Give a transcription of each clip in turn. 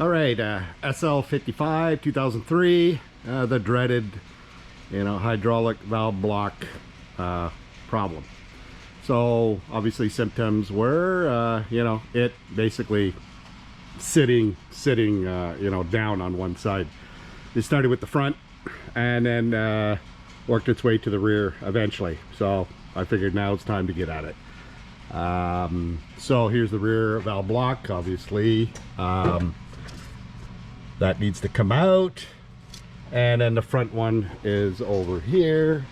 All right, Sl55 2003, the dreaded, hydraulic valve block problem. So obviously symptoms were, it basically sitting, down on one side. It started with the front and then worked its way to the rear eventually. So I figured now it's time to get at it. So here's the rear valve block, obviously. That needs to come out, and then the front one is over here,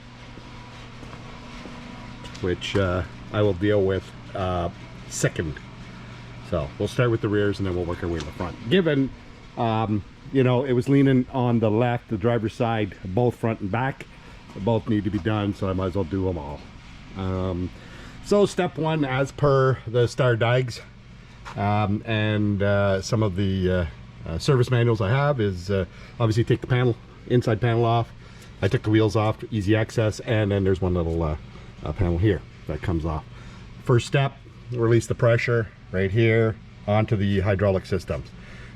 which I will deal with second. So we'll start with the rears and then we'll work our way to the front. Given it was leaning on the left, the driver's side, both front and back, both need to be done, so I might as well do them all. So step one, as per the star diags and some of the service manuals I have, is obviously take the inside panel off. I took the wheels off, easy access, and then there's one little panel here that comes off. First step, release the pressure right here onto the hydraulic systems.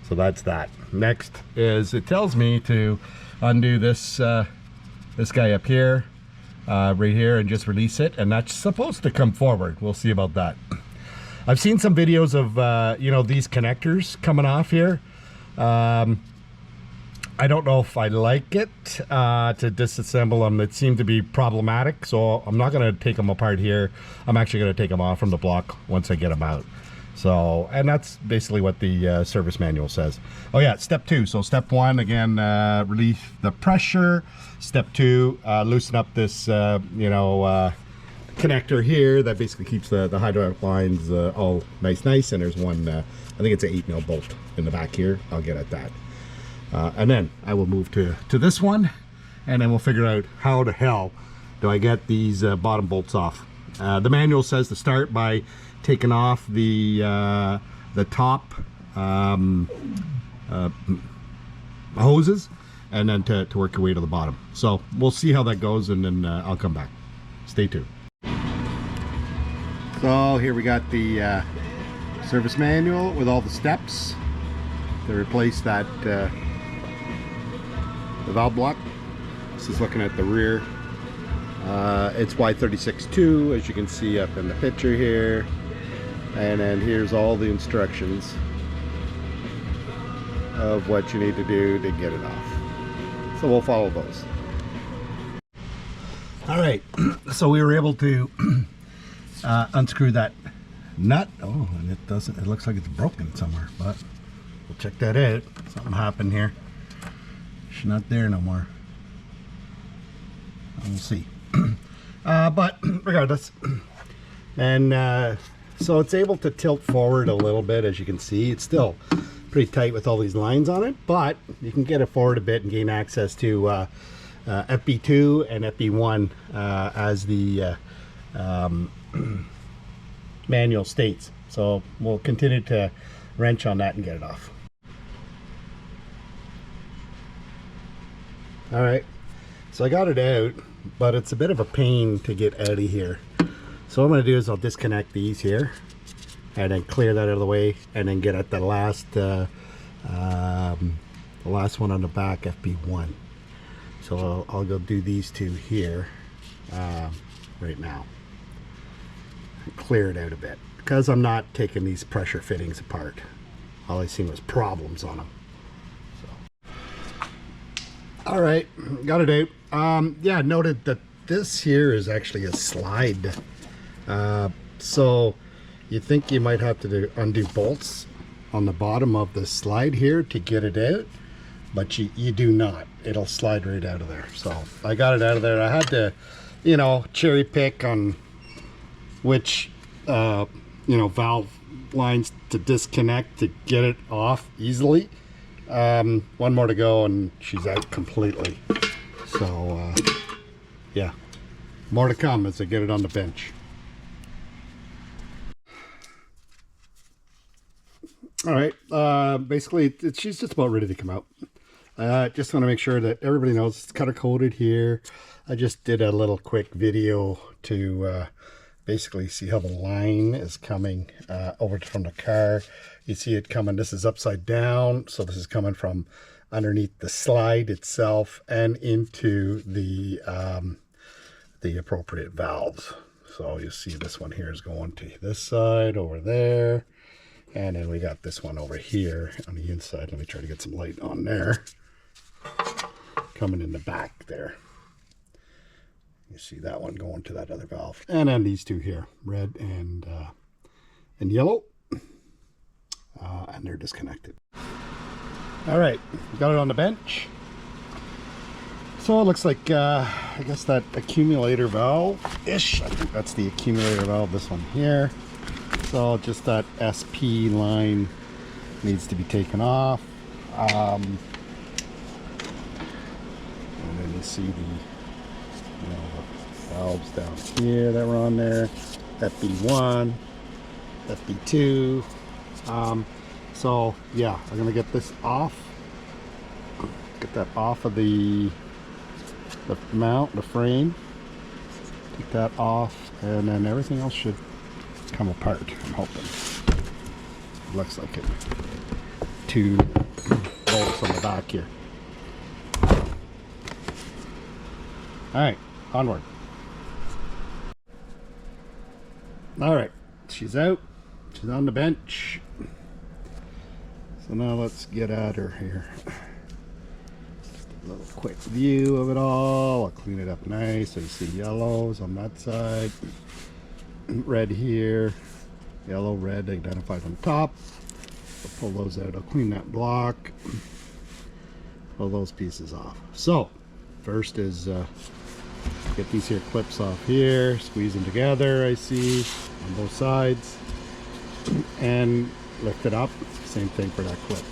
So that's that. Next is, it tells me to undo this this guy up here, right here, and just release it, and that's supposed to come forward. We'll see about that. I've seen some videos of these connectors coming off here. I don't know if I like it to disassemble them. It seemed to be problematic, so I'm not going to take them apart here. I'm actually going to take them off from the block once I get them out. So, and that's basically what the service manual says. Oh yeah, step two. So step one, again, release the pressure. Step two, loosen up this connector here that basically keeps the hydraulic lines all nice, and there's one, I think it's an 8mm bolt in the back here. I'll get at that. And then I will move to this one, and then we'll figure out how the hell do I get these bottom bolts off. The manual says to start by taking off the top hoses, and then to work your way to the bottom. So we'll see how that goes, and then I'll come back. Stay tuned. So here we got the service manual with all the steps to replace that the valve block. This is looking at the rear. It's Y36-2, as you can see up in the picture here, and then here's all the instructions of what you need to do to get it off. So we'll follow those. All right, so we were able to unscrew that nut. Oh, and it looks like it's broken somewhere, but we'll check that out. Something happened here. She's not there no more. We'll see. But regardless, and so it's able to tilt forward a little bit. As you can see, it's still pretty tight with all these lines on it, but you can get it forward a bit and gain access to FB2 and FB1 as the manual states. So we'll continue to wrench on that and get it off. All right, so I got it out, but it's a bit of a pain to get out of here. So what I'm going to do is I'll disconnect these here and then clear that out of the way, and then get at the last one on the back, FB1. So I'll go do these two here right now and clear it out a bit, because I'm not taking these pressure fittings apart. All I seen was problems on them. All right, got it out. Yeah, noted that this here is actually a slide. So you think you might have to undo bolts on the bottom of the slide here to get it out, but you do not. It'll slide right out of there. So I got it out of there. I had to, cherry pick on which, valve lines to disconnect to get it off easily. One more to go and she's out completely. So yeah, more to come as I get it on the bench. All right, basically she's just about ready to come out. Just want to make sure that everybody knows it's cutter coated here. I just did a little quick video to basically see how the line is coming over from the car. You see it coming, this is upside down, so this is coming from underneath the slide itself and into the appropriate valves. So you see this one here is going to this side over there, and then we got this one over here on the inside. Let me try to get some light on there, coming in the back there. You see that one going to that other valve, and then these two here, red and yellow, and they're disconnected. All right, got it on the bench. So it looks like I guess that accumulator valve-ish. I think that's the accumulator valve. This one here. So just that SP line needs to be taken off, and then you see the valves down here that were on there, FB1, FB2. So yeah, I'm gonna get this off, get that off of the mount, the frame, take that off, and then everything else should come apart, I'm hoping. It looks like it. 2 bolts on the back here. Alright, onward. Alright, she's out. She's on the bench. So now let's get at her here. Just a little quick view of it all. I'll clean it up nice so you see yellows on that side. Red here. Yellow, red identified on top. I'll pull those out. I'll clean that block. Pull those pieces off. So, first is get these here clips off here, squeeze them together, I see, on both sides, and lift it up. Same thing for that clip.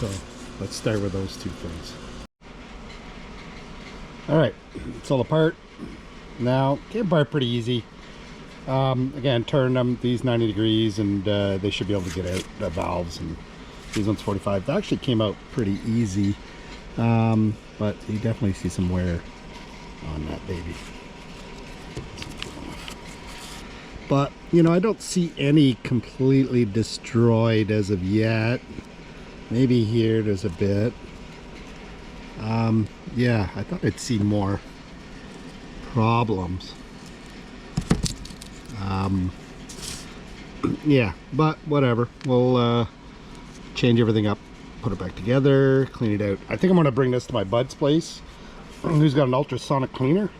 So let's start with those 2 things. All right, it's all apart. Now, came apart pretty easy. Again, turn them these 90 degrees and they should be able to get out the valves, and these ones 45. They actually came out pretty easy, but you definitely see some wear on that baby. But you know, I don't see any completely destroyed as of yet. Maybe here there's a bit. Yeah, I thought I'd see more problems. Yeah, but whatever, we'll change everything up, put it back together, clean it out. I think I'm going to bring this to my bud's place, who's got an ultrasonic cleaner,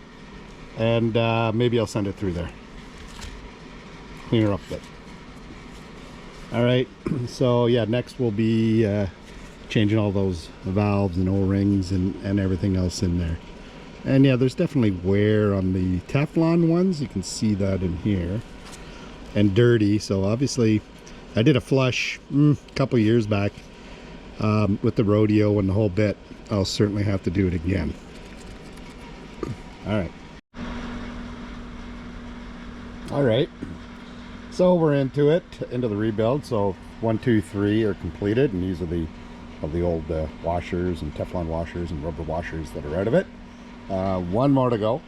and maybe I'll send it through there, clean her up a bit. All right, so yeah, next will be changing all those valves and O-rings and everything else in there. And yeah, there's definitely wear on the Teflon ones. You can see that in here, and dirty. So obviously I did a flush a couple years back with the rodeo and the whole bit. I'll certainly have to do it again. All right, so we're into the rebuild. So 1, 2, 3 are completed, and these are the old washers and Teflon washers and rubber washers that are out of it. 1 more to go.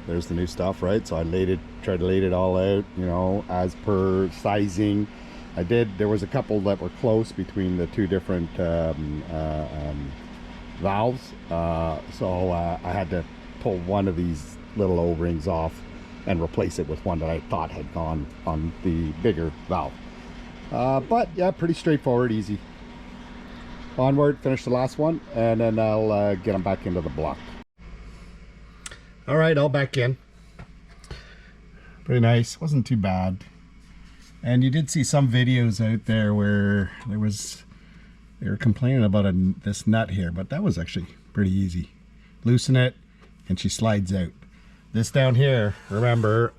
There's the new stuff, right? So I tried to lay it all out, you know, as per sizing. There was a couple that were close between the 2 different valves, so I had to pull one of these little O-rings off and replace it with one that I thought had gone on the bigger valve. But yeah, pretty straightforward, easy. Onward, finish the last one, and then I'll get them back into the block. All right, all back in. Pretty nice, wasn't too bad. And you did see some videos out there where they were complaining about this nut here, but that was actually pretty easy. Loosen it, and she slides out. This down here, remember,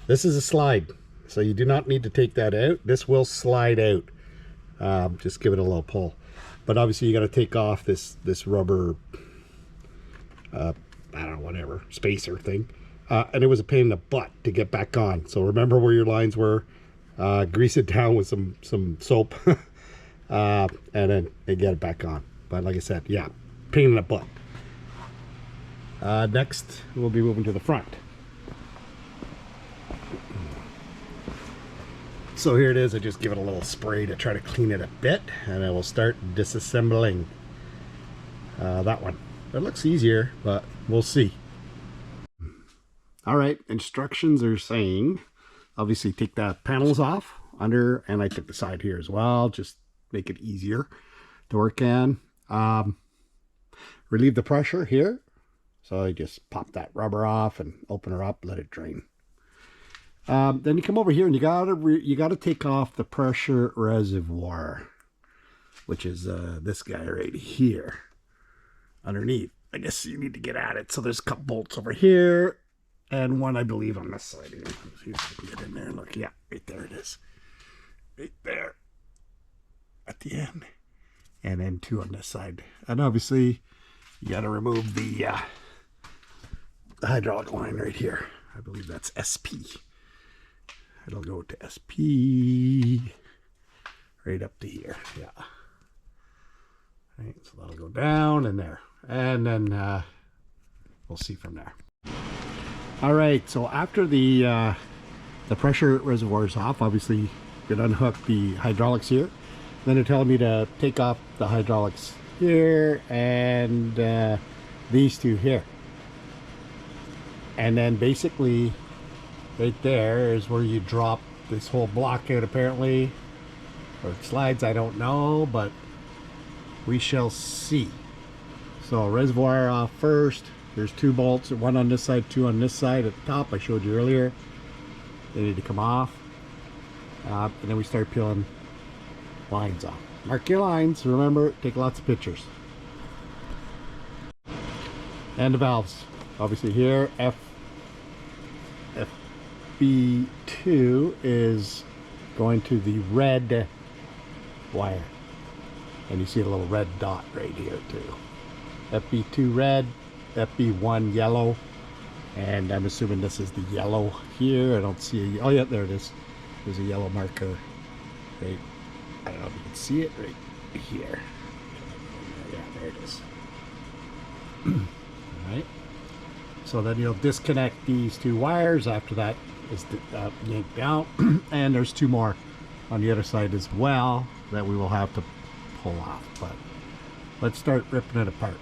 this is a slide, so you do not need to take that out. This will slide out. Just give it a little pull, but obviously you got to take off this rubber I don't know, whatever, spacer thing, and it was a pain in the butt to get back on. So remember where your lines were, grease it down with some soap, and then get it back on. But like I said, yeah, pain in the butt. Next we'll be moving to the front. So here it is. I just give it a little spray to try to clean it a bit, and I will start disassembling that one. It looks easier, but we'll see. All right, instructions are saying, obviously take the panels off under, and I took the side here as well, just make it easier to work in. Relieve the pressure here. So I just pop that rubber off and open her up, let it drain. Then you come over here and you gotta take off the pressure reservoir, which is this guy right here underneath. I guess you need to get at it. So there's a couple bolts over here and one, I believe, on this side here. Let's see if I can get in there and look. Yeah, right there it is. Right there at the end. And then two on this side. And obviously you got to remove the hydraulic line right here. I believe that's SP. It'll go to SP right up to here. Yeah. Right, so that'll go down and there. And then we'll see from there. All right, so after the pressure reservoir is off, obviously you can unhook the hydraulics here. Then they're telling me to take off the hydraulics here and these two here. And then basically right there is where you drop this whole block out, apparently. Or it slides, I don't know, but we shall see. So reservoir off first. There's two bolts, one on this side, two on this side at the top I showed you earlier. They need to come off. And then we start peeling lines off. Mark your lines, remember, take lots of pictures. And the valves. Obviously here, FB2 is going to the red wire. And you see a little red dot right here too. FB2 red, FB1 yellow, and I'm assuming this is the yellow here. I don't see a, oh yeah, there it is. There's a yellow marker right, I don't know if you can see it right here. Yeah, there it is. Alright, so then you'll disconnect these two wires. After that is yanked out, and there's two more on the other side as well that we will have to pull off, but let's start ripping it apart.